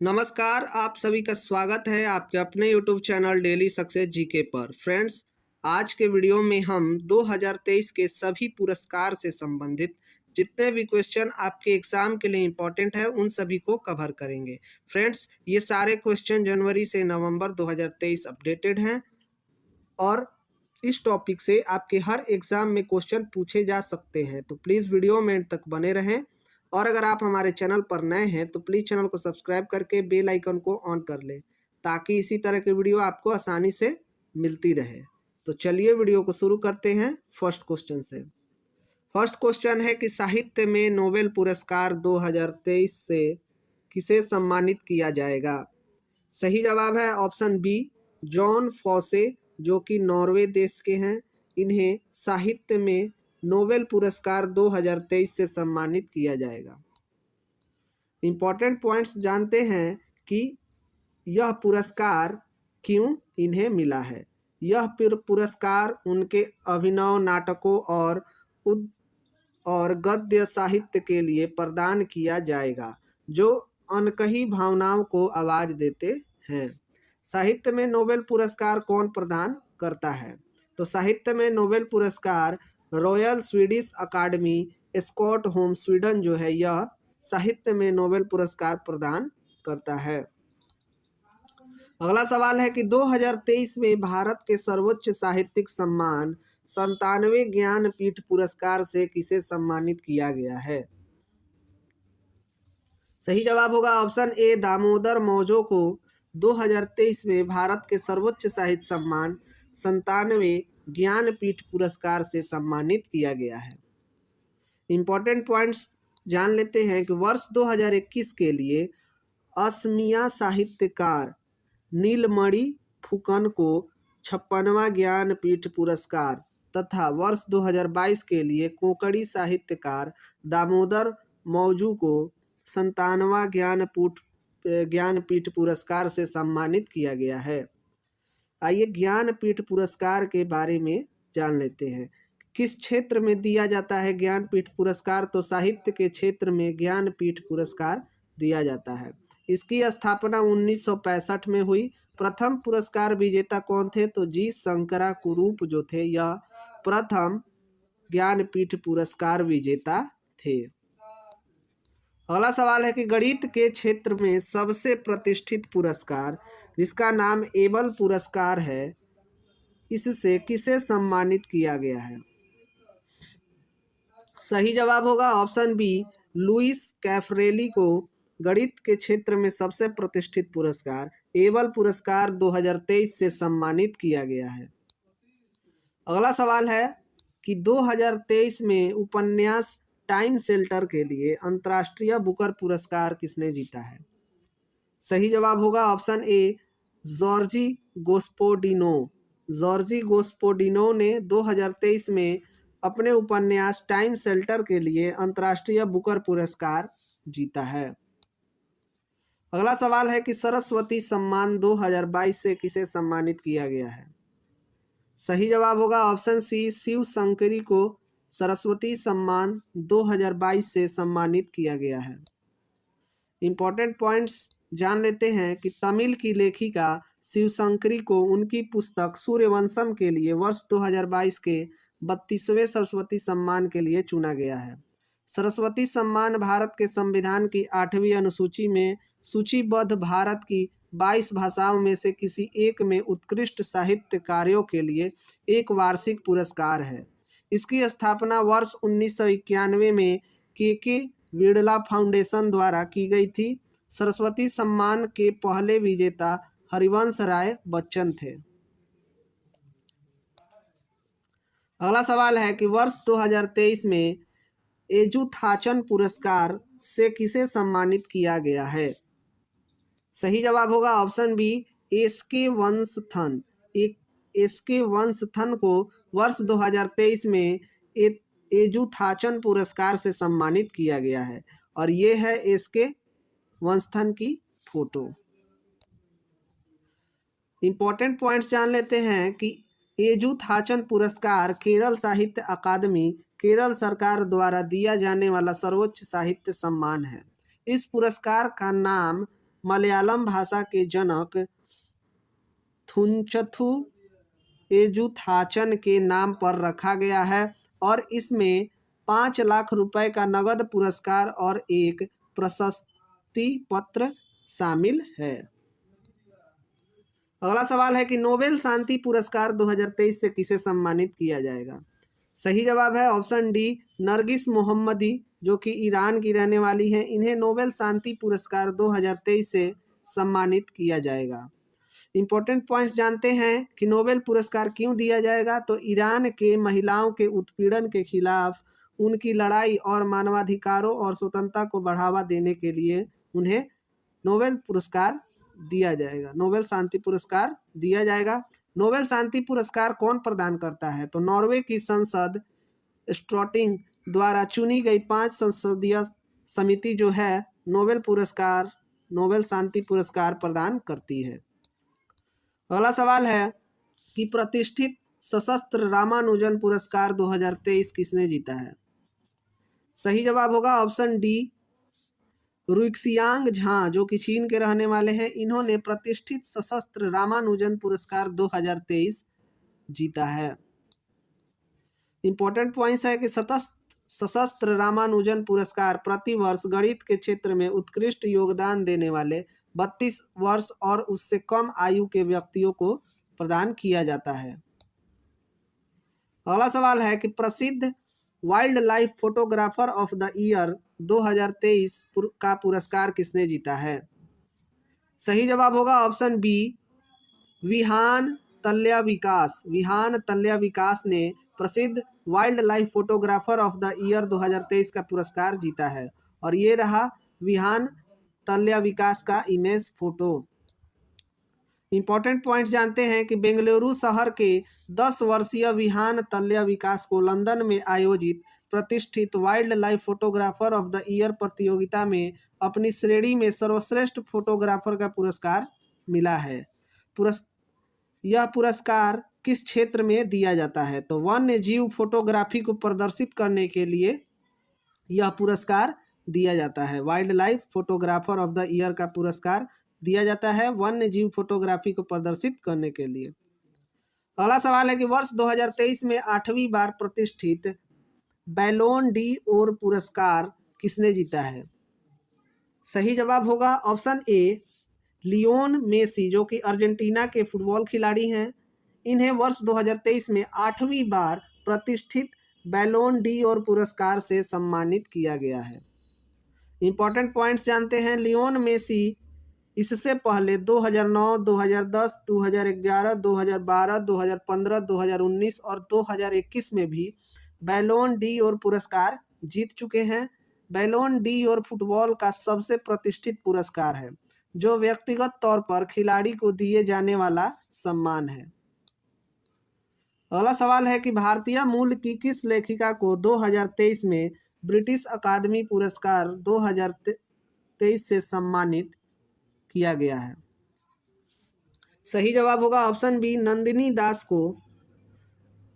नमस्कार, आप सभी का स्वागत है आपके अपने YouTube channel daily success GK पर। फ्रेंड्स, आज के वीडियो में हम 2023 के सभी पुरस्कार से संबंधित जितने भी क्वेश्चन आपके एग्ज़ाम के लिए इम्पोर्टेंट है उन सभी को कवर करेंगे। फ्रेंड्स, ये सारे क्वेश्चन जनवरी से नवंबर 2023 अपडेटेड हैं और इस टॉपिक से आपके हर एग्ज़ाम में क्वेश्चन पूछे जा सकते हैं, तो प्लीज़ वीडियो में एंड तक बने रहें। और अगर आप हमारे चैनल पर नए हैं तो प्लीज़ चैनल को सब्सक्राइब करके बेल आइकन को ऑन कर लें ताकि इसी तरह के वीडियो आपको आसानी से मिलती रहे। तो चलिए वीडियो को शुरू करते हैं फर्स्ट क्वेश्चन से। फर्स्ट क्वेश्चन है कि साहित्य में नोबेल पुरस्कार 2023 से किसे सम्मानित किया जाएगा। सही जवाब है ऑप्शन बी, जॉन फॉसे, जो कि नॉर्वे देश के हैं। इन्हें साहित्य में नोबेल पुरस्कार 2023 से सम्मानित किया जाएगा। इम्पॉर्टेंट पॉइंट्स जानते हैं कि यह पुरस्कार क्यों इन्हें मिला है। यह पुरस्कार उनके अभिनव नाटकों और गद्य साहित्य के लिए प्रदान किया जाएगा जो अनकही भावनाओं को आवाज़ देते हैं। साहित्य में नोबेल पुरस्कार कौन प्रदान करता है? तो साहित्य में नोबेल पुरस्कार रॉयल स्वीडिश अकादमी स्टॉकहोम स्वीडन जो है यह साहित्य में नोबेल पुरस्कार प्रदान करता है। अगला सवाल है कि 2023 में भारत के सर्वोच्च साहित्यिक सम्मान 97वें ज्ञानपीठ पुरस्कार से किसे सम्मानित किया गया है। सही जवाब होगा ऑप्शन ए, दामोदर मौजो को 2023 में भारत के सर्वोच्च साहित्य सम्मान 97वें ज्ञानपीठ पुरस्कार से सम्मानित किया गया है। इम्पॉर्टेंट पॉइंट्स जान लेते हैं कि वर्ष 2021 के लिए असमिया साहित्यकार नीलमणि फुकन को 56वां ज्ञानपीठ पुरस्कार तथा वर्ष 2022 के लिए कोंकणी साहित्यकार दामोदर मौजू को 97वां ज्ञानपीठ पुरस्कार से सम्मानित किया गया है। आइए ज्ञानपीठ पुरस्कार के बारे में जान लेते हैं। किस क्षेत्र में दिया जाता है ज्ञानपीठ पुरस्कार? तो साहित्य के क्षेत्र में ज्ञानपीठ पुरस्कार दिया जाता है। इसकी स्थापना 1965 में हुई। प्रथम पुरस्कार विजेता कौन थे? तो जी शंकरा कुरूप जो थे यह प्रथम ज्ञानपीठ पुरस्कार विजेता थे। अगला सवाल है कि गणित के क्षेत्र में सबसे प्रतिष्ठित पुरस्कार जिसका नाम एबल पुरस्कार है, इससे किसे सम्मानित किया गया है। सही जवाब होगा ऑप्शन बी, लुइस कैफरेली को गणित के क्षेत्र में सबसे प्रतिष्ठित पुरस्कार एबल पुरस्कार 2023 से सम्मानित किया गया है। अगला सवाल है कि 2023 में उपन्यास टाइम शेल्टर के लिए अंतर्राष्ट्रीय बुकर पुरस्कार किसने जीता है। सही जवाब होगा ऑप्शन ए, जॉर्जी गोस्पोडिनो। जॉर्जी गोस्पोडिनो ने 2023 में अपने उपन्यास टाइम शेल्टर के लिए अंतर्राष्ट्रीय बुकर पुरस्कार जीता है। अगला सवाल है कि सरस्वती सम्मान 2022 से किसे सम्मानित किया गया है। सही जवाब होगा ऑप्शन सी, शिव शंकरी को सरस्वती सम्मान 2022 से सम्मानित किया गया है। इम्पॉर्टेंट पॉइंट्स जान लेते हैं कि तमिल की लेखिका शिवशंकरी को उनकी पुस्तक सूर्यवंशम के लिए वर्ष 2022 के 32वें सरस्वती सम्मान के लिए चुना गया है। सरस्वती सम्मान भारत के संविधान की 8वीं अनुसूची में सूचीबद्ध भारत की 22 भाषाओं में से किसी एक में उत्कृष्ट साहित्य कार्यों के लिए एक वार्षिक पुरस्कार है। इसकी स्थापना वर्ष 1991 में के बिड़ला फाउंडेशन द्वारा की गई थी। सरस्वती सम्मान के पहले विजेता हरिवंश राय बच्चन थे। अगला सवाल है कि वर्ष 2023 में एजुथाचन पुरस्कार से किसे सम्मानित किया गया है। सही जवाब होगा ऑप्शन बी, एसके वंशथन। एसके वंशथन को वर्ष 2023 में एजुथाचन पुरस्कार से सम्मानित किया गया है और ये है एसके वंशथन की फोटो। इम्पोर्टेंट पॉइंट्स जान लेते हैं कि एजुथाचन पुरस्कार केरल साहित्य अकादमी केरल सरकार द्वारा दिया जाने वाला सर्वोच्च साहित्य सम्मान है। इस पुरस्कार का नाम मलयालम भाषा के जनक थुंचथु एजुथाचन के नाम पर रखा गया है और इसमें 5 लाख रुपए का नगद पुरस्कार और एक प्रशस्ति पत्र शामिल है। अगला सवाल है कि नोबेल शांति पुरस्कार 2023 से किसे सम्मानित किया जाएगा। सही जवाब है ऑप्शन डी, नरगिस मोहम्मदी, जो कि ईरान की रहने वाली हैं। इन्हें नोबेल शांति पुरस्कार 2023 से सम्मानित किया जाएगा। इंपॉर्टेंट पॉइंट्स जानते हैं कि नोबेल पुरस्कार क्यों दिया जाएगा। तो ईरान के महिलाओं के उत्पीड़न के खिलाफ उनकी लड़ाई और मानवाधिकारों और स्वतंत्रता को बढ़ावा देने के लिए उन्हें नोबेल पुरस्कार दिया जाएगा, नोबेल शांति पुरस्कार दिया जाएगा। नोबेल शांति पुरस्कार कौन प्रदान करता है। तो नॉर्वे की संसद स्टॉर्टिंग द्वारा चुनी गई 5 संसदीय समिति जो है नोबेल शांति पुरस्कार प्रदान करती है। अगला सवाल है कि प्रतिष्ठित सशस्त्र रामानुजन पुरस्कार 2023 किसने जीता है। सही जवाब होगा ऑप्शन डी, रुइक्सियांग झां, जो कि चीन के रहने वाले हैं। इन्होंने प्रतिष्ठित सशस्त्र रामानुजन पुरस्कार 2023 जीता है। इंपॉर्टेंट पॉइंट्स है कि सशस्त्र रामानुजन पुरस्कार प्रतिवर्ष गणित के क्षेत्र में उत्कृष्ट योगदान देने वाले 32 वर्ष और उससे कम आयु के व्यक्तियों को प्रदान किया जाता है। अगला सवाल है कि प्रसिद्ध wild life photographer of the year 2023 का पुरस्कार किसने जीता है। सही जवाब होगा ऑप्शन बी, विहान तल्या विकास ने प्रसिद्ध wild life photographer of the year 2023 का पुरस्कार जीता है और ये रहा विहान तल्या विकास का इमेज फोटो। इंपॉर्टेंट पॉइंट जानते हैं कि बेंगलुरु शहर के 10 वर्षीय विहान तल्या विकास को लंदन में आयोजित प्रतिष्ठित wild life photographer of the year प्रतियोगिता में अपनी श्रेणी में सर्वश्रेष्ठ फोटोग्राफर का पुरस्कार मिला है। यह पुरस्कार किस क्षेत्र में दिया जाता है। तो वन्य जीव फोटोग्राफी को प्रदर्शित करने के लिए यह पुरस्कार दिया जाता है। Wild life photographer of the year का पुरस्कार दिया जाता है वन्य जीव फोटोग्राफी को प्रदर्शित करने के लिए। अगला सवाल है कि वर्ष 2023 में 8वीं बार प्रतिष्ठित बैलोन डी ओर पुरस्कार किसने जीता है। सही जवाब होगा ऑप्शन ए, लियोन मेसी, जो कि अर्जेंटीना के फुटबॉल खिलाड़ी हैं। इन्हें वर्ष 2023 में 8वीं बार प्रतिष्ठित बैलोन डी ओर पुरस्कार से सम्मानित किया गया है। इंपॉर्टेंट पॉइंट्स जानते हैं। लियोन मेसी इससे पहले 2009, 2010, 2011, 2012, 2015, 2019 और 2021 में भी बैलोन डी ओर पुरस्कार जीत चुके हैं। बैलोन डी ओर फुटबॉल का सबसे प्रतिष्ठित पुरस्कार है जो व्यक्तिगत तौर पर खिलाड़ी को दिए जाने वाला सम्मान है। अगला सवाल है कि भारतीय मूल की किस लेखिका को 2023 में ब्रिटिश अकादमी पुरस्कार 2023 से सम्मानित किया गया है। सही जवाब होगा ऑप्शन बी, नंदिनी दास को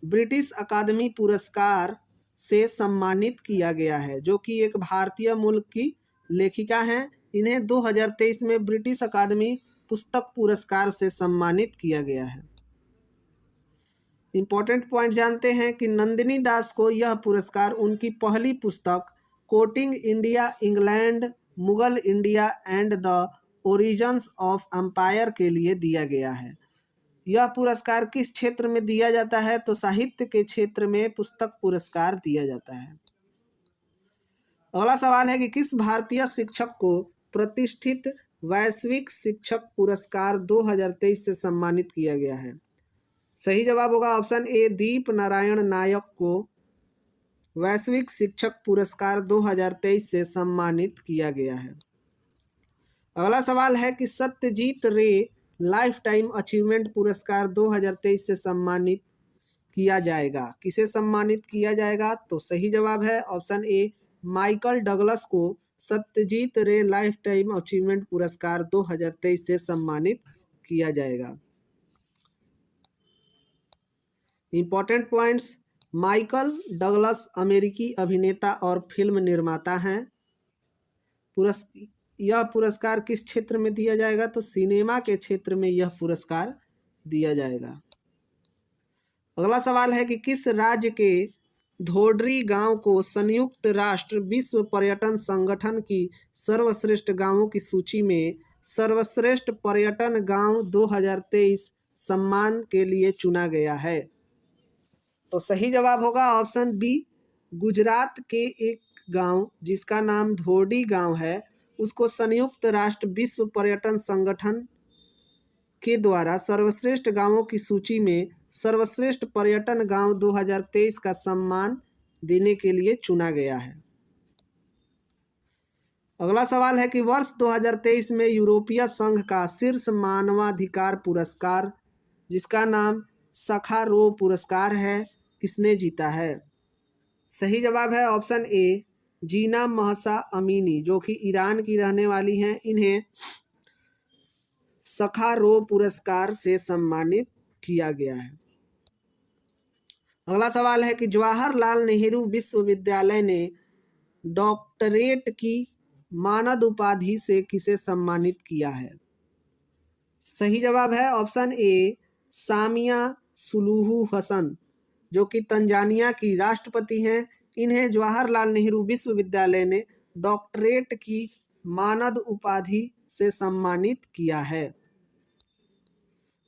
ब्रिटिश अकादमी पुरस्कार से सम्मानित किया गया है, जो कि एक भारतीय मूल की लेखिका हैं। इन्हें 2023 में ब्रिटिश अकादमी पुस्तक पुरस्कार से सम्मानित किया गया है। इंपॉर्टेंट पॉइंट जानते हैं कि नंदिनी दास को यह पुरस्कार उनकी पहली पुस्तक courting India England, Mughal India and the origins of empire के लिए दिया गया है। यह पुरस्कार किस क्षेत्र में दिया जाता है। तो साहित्य के क्षेत्र में पुस्तक पुरस्कार दिया जाता है। अगला सवाल है कि किस भारतीय शिक्षक को प्रतिष्ठित वैश्विक शिक्षक पुरस्कार 2023 से सम्मानित किया गया है। सही जवाब होगा ऑप्शन ए, दीप नारायण नायक को वैश्विक शिक्षक पुरस्कार 2023 से सम्मानित किया गया है। अगला सवाल है कि सत्यजीत रे लाइफ टाइम अचीवमेंट पुरस्कार 2023 से सम्मानित किया जाएगा। किसे सम्मानित किया जाएगा। तो सही जवाब है ऑप्शन ए, माइकल डगलस को सत्यजीत रे लाइफ टाइम अचीवमेंट पुरस्कार 2023 से सम्मानित किया जाएगा। इंपॉर्टेंट पॉइंट्स, माइकल डगलस अमेरिकी अभिनेता और फिल्म निर्माता हैं। यह पुरस्कार किस क्षेत्र में दिया जाएगा? तो सिनेमा के क्षेत्र में यह पुरस्कार दिया जाएगा। अगला सवाल है कि किस राज्य के धोडरी गांव को संयुक्त राष्ट्र विश्व पर्यटन संगठन की सर्वश्रेष्ठ गांवों की सूची में सर्वश्रेष्ठ पर्यटन गांव 2023 सम्मान के लिए चुना गया है? तो सही जवाब होगा ऑप्शन बी, गुजरात के एक गांव जिसका नाम धोडी गांव है, उसको संयुक्त राष्ट्र विश्व पर्यटन संगठन के द्वारा सर्वश्रेष्ठ गांवों की सूची में सर्वश्रेष्ठ पर्यटन गांव 2023 का सम्मान देने के लिए चुना गया है। अगला सवाल है कि वर्ष 2023 में यूरोपीय संघ का शीर्ष मानवाधिकार पुरस्कार जिसका नाम सखारोव पुरस्कार है, किसने जीता है? सही जवाब है ऑप्शन ए, जीना महसा अमीनी, जो कि ईरान की रहने वाली हैं। इन्हें सखारोव पुरस्कार से सम्मानित किया गया है। अगला सवाल है कि जवाहरलाल नेहरू विश्वविद्यालय ने डॉक्टरेट की मानद उपाधि से किसे सम्मानित किया है? सही जवाब है option A, Samia Suluhu Hassan, जो कि तंजानिया की राष्ट्रपति हैं। इन्हें जवाहरलाल नेहरू विश्वविद्यालय ने डॉक्टरेट की मानद उपाधि से सम्मानित किया है।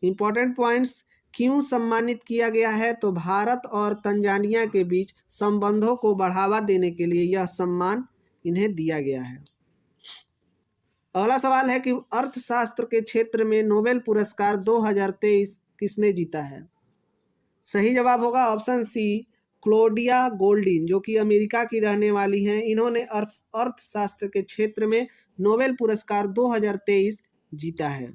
इंपॉर्टेंट पॉइंट्स, क्यों सम्मानित किया गया है? तो भारत और तंजानिया के बीच संबंधों को बढ़ावा देने के लिए यह सम्मान इन्हें दिया गया है। अगला सवाल है कि अर्थशास्त्र के क्षेत्र में नोबेल पुरस्कार 2023 किसने जीता है? सही जवाब होगा ऑप्शन सी, क्लोडिया गोल्डिन, जो कि अमेरिका की रहने वाली हैं। इन्होंने अर्थशास्त्र के क्षेत्र में नोबेल पुरस्कार 2023 जीता है।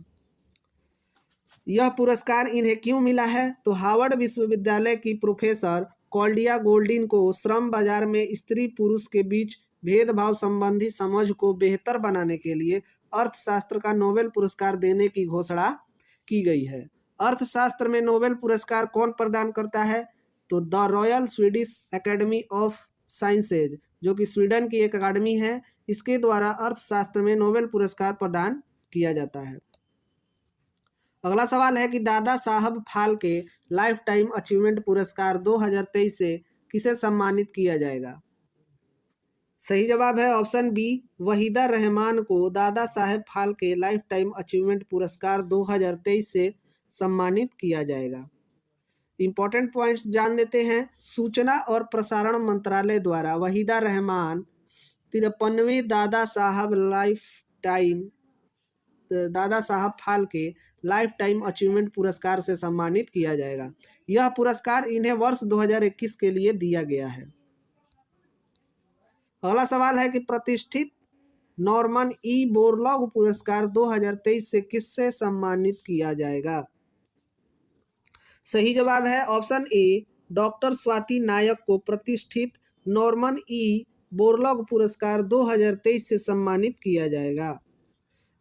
यह पुरस्कार इन्हें क्यों मिला है? तो हार्वर्ड विश्वविद्यालय की प्रोफेसर क्लोडिया गोल्डिन को श्रम बाजार में स्त्री पुरुष के बीच भेदभाव संबंधी समझ को बेहतर बनाने के लिए अर्थशास्त्र का नोबेल पुरस्कार देने की घोषणा की गई है। अर्थशास्त्र में नोबेल पुरस्कार कौन प्रदान करता है? तो the royal Swedish academy of sciences, जो कि स्वीडन की एक अकादमी है, इसके द्वारा अर्थशास्त्र में नोबेल पुरस्कार प्रदान किया जाता है। अगला सवाल है कि Dada Saheb Phalke life time achievement पुरस्कार 2023 से किसे सम्मानित किया जाएगा? सही जवाब है ऑप्शन बी, वहीदा रहमान को Dada Saheb Phalke life time achievement पुरस्कार 2023 से सम्मानित किया जाएगा। इंपॉर्टेंट पॉइंट्स जान लेते हैं। सूचना और प्रसारण मंत्रालय द्वारा Waheeda Rehman 53वें Dada Saheb Phalke life time achievement पुरस्कार से सम्मानित किया जाएगा। यह पुरस्कार इन्हें वर्ष 2021 के लिए दिया गया है। अगला सवाल है कि प्रतिष्ठित नॉर्मन ई बोरलॉग पुरस्कार 2023 से किससे सम्मानित किया जाएगा? सही जवाब है ऑप्शन ए, डॉक्टर स्वाति नायक को प्रतिष्ठित नॉर्मन ई बोरलॉग पुरस्कार 2023 से सम्मानित किया जाएगा।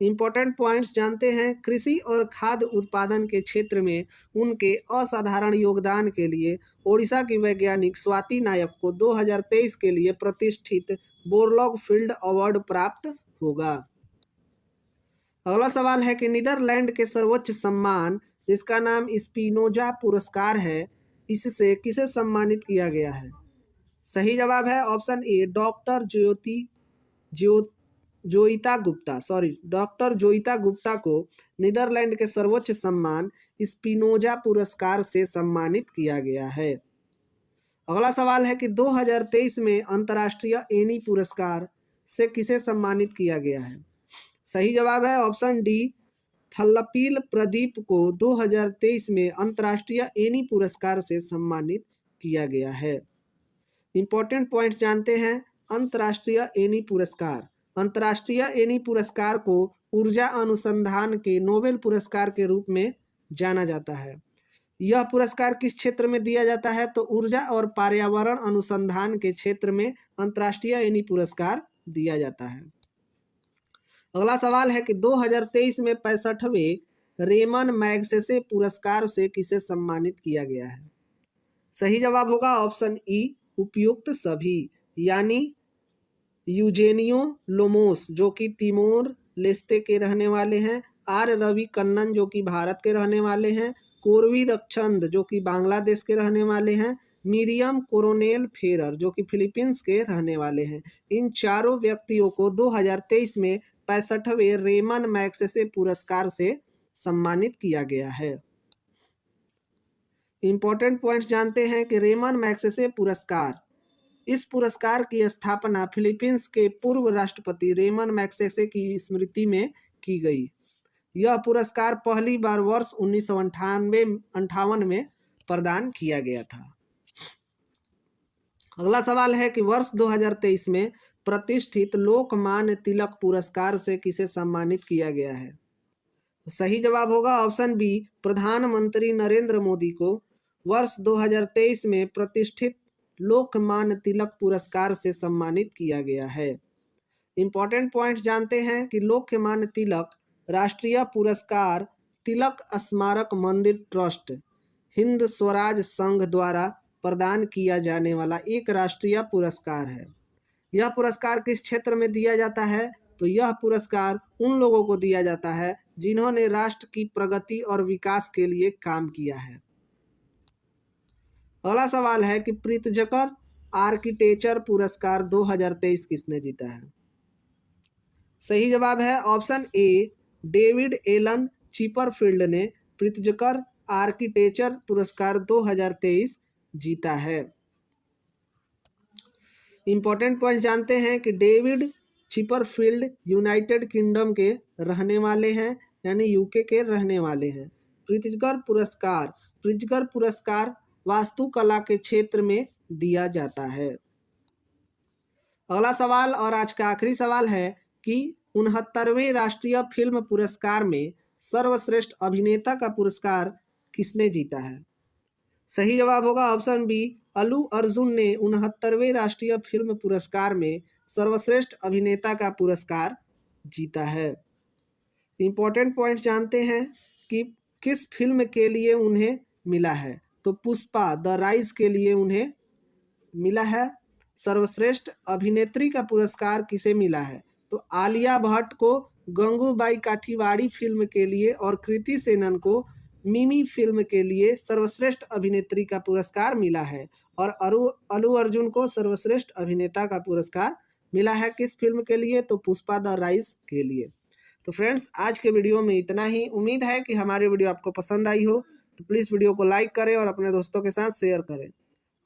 इंपॉर्टेंट पॉइंट्स जानते हैं। कृषि और खाद्य उत्पादन के क्षेत्र में उनके असाधारण योगदान के लिए ओडिशा की वैज्ञानिक स्वाति नायक को 2023 के लिए प्रतिष्ठित बोरलॉग फील्ड अवार्ड प्राप्त होगा। अगला सवाल है कि नीदरलैंड के सर्वोच्च सम्मान जिसका नाम स्पिनोजा पुरस्कार है, इससे किसे सम्मानित किया गया है? सही जवाब है ऑप्शन ए, डॉक्टर जोइता गुप्ता को नीदरलैंड के सर्वोच्च सम्मान स्पिनोजा पुरस्कार से सम्मानित किया गया है। अगला सवाल है कि 2023 में अंतर्राष्ट्रीय एनी पुरस्कार से किसे सम्मानित किया गया है? सही जवाब है ऑप्शन डी, थल्लपील प्रदीप को 2023 में अंतर्राष्ट्रीय एनी पुरस्कार से सम्मानित किया गया है। इंपॉर्टेंट पॉइंट्स जानते हैं। अंतर्राष्ट्रीय एनी पुरस्कार को ऊर्जा अनुसंधान के नोबेल पुरस्कार के रूप में जाना जाता है। यह पुरस्कार किस क्षेत्र में दिया जाता है? तो ऊर्जा और पर्यावरण अनुसंधान के क्षेत्र में अंतर्राष्ट्रीय एनी पुरस्कार दिया जाता है। अगला सवाल है कि 2023 में 65वें रेमन मैगसेसे पुरस्कार से किसे सम्मानित किया गया है? सही जवाब होगा ऑप्शन ई, उपयुक्त सभी, यानी यूजेनियो लोमोस जो कि तिमोर लेस्ते के रहने वाले हैं, आर रवि कन्नन जो कि भारत के रहने वाले हैं, कोरवी रक्षंद जो कि बांग्लादेश के रहने वाले हैं, मिरियम कोरोनेल फेरर जो कि फिलीपींस के रहने वाले हैं। इन चारों व्यक्तियों को 2023 में 65वें रेमन मैग्सेसे पुरस्कार से सम्मानित किया गया है। इंपॉर्टेंट पॉइंट्स जानते हैं कि रेमन मैग्सेसे पुरस्कार, इस पुरस्कार की स्थापना फिलीपींस के पूर्व राष्ट्रपति रेमन मैग्सेसे की स्मृति में की गई। यह पुरस्कार पहली बार वर्ष 1958 में प्रदान किया गया था। अगला सवाल है कि वर्ष 2023 में प्रतिष्ठित लोकमान्य तिलक पुरस्कार से किसे सम्मानित किया गया है? सही जवाब होगा ऑप्शन बी, प्रधानमंत्री नरेंद्र मोदी को वर्ष 2023 में प्रतिष्ठित लोकमान्य तिलक पुरस्कार से सम्मानित किया गया है। इंपॉर्टेंट पॉइंट जानते हैं कि लोकमान्य तिलक राष्ट्रीय पुरस्कार तिलक स्मारक मंदिर ट्रस्ट हिंद स्वराज संघ द्वारा प्रदान किया जाने वाला एक राष्ट्रीय पुरस्कार है। यह पुरस्कार किस क्षेत्र में दिया जाता है? तो यह पुरस्कार उन लोगों को दिया जाता है जिन्होंने राष्ट्र की प्रगति और विकास के लिए काम किया है। अगला सवाल है कि प्रित्जकर आर्किटेक्चर पुरस्कार 2023 किसने जीता है? सही जवाब है option A, David Alan Chipperfield ने प्रित्जकर आर्किटेक्चर पुरस्कार 2023 जीता है। इंपॉर्टेंट पॉइंट जानते हैं कि डेविड चिपरफील्ड यूनाइटेड किंगडम के रहने वाले हैं, यानी यूके के रहने वाले हैं। प्रित्जकर पुरस्कार वास्तुकला के क्षेत्र में दिया जाता है। अगला सवाल और आज का आखिरी सवाल है कि 69वें राष्ट्रीय फिल्म पुरस्कार में सर्वश्रेष्ठ अभिनेता का पुरस्कार किसने जीता है? सही जवाब होगा ऑप्शन बी, अल्लू अर्जुन ने 69वें राष्ट्रीय फिल्म पुरस्कार में सर्वश्रेष्ठ अभिनेता का पुरस्कार जीता है। इंपॉर्टेंट पॉइंट जानते हैं कि किस फिल्म के लिए उन्हें मिला है? तो पुष्पा द राइज के लिए उन्हें मिला है। सर्वश्रेष्ठ अभिनेत्री का पुरस्कार किसे मिला है? तो आलिया भट्ट को गंगूबाई काठियावाड़ी फिल्म के लिए और कृति सेनन को मिमी फिल्म के लिए सर्वश्रेष्ठ अभिनेत्री का पुरस्कार मिला है। और अल्लू अर्जुन को सर्वश्रेष्ठ अभिनेता का पुरस्कार मिला है किस फिल्म के लिए? तो पुष्पा द राइज के लिए। तो फ्रेंड्स, आज के वीडियो में इतना ही। उम्मीद है कि हमारी वीडियो आपको पसंद आई हो, तो प्लीज़ वीडियो को लाइक करें और अपने दोस्तों के साथ शेयर करें।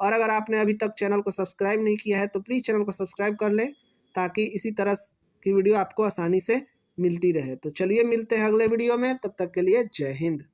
और अगर आपने अभी तक चैनल को सब्सक्राइब नहीं किया है तो प्लीज़ चैनल को सब्सक्राइब कर लें, ताकि इसी तरह की वीडियो आपको आसानी से मिलती रहे। तो चलिए मिलते हैं अगले वीडियो में, तब तक के लिए जय हिंद।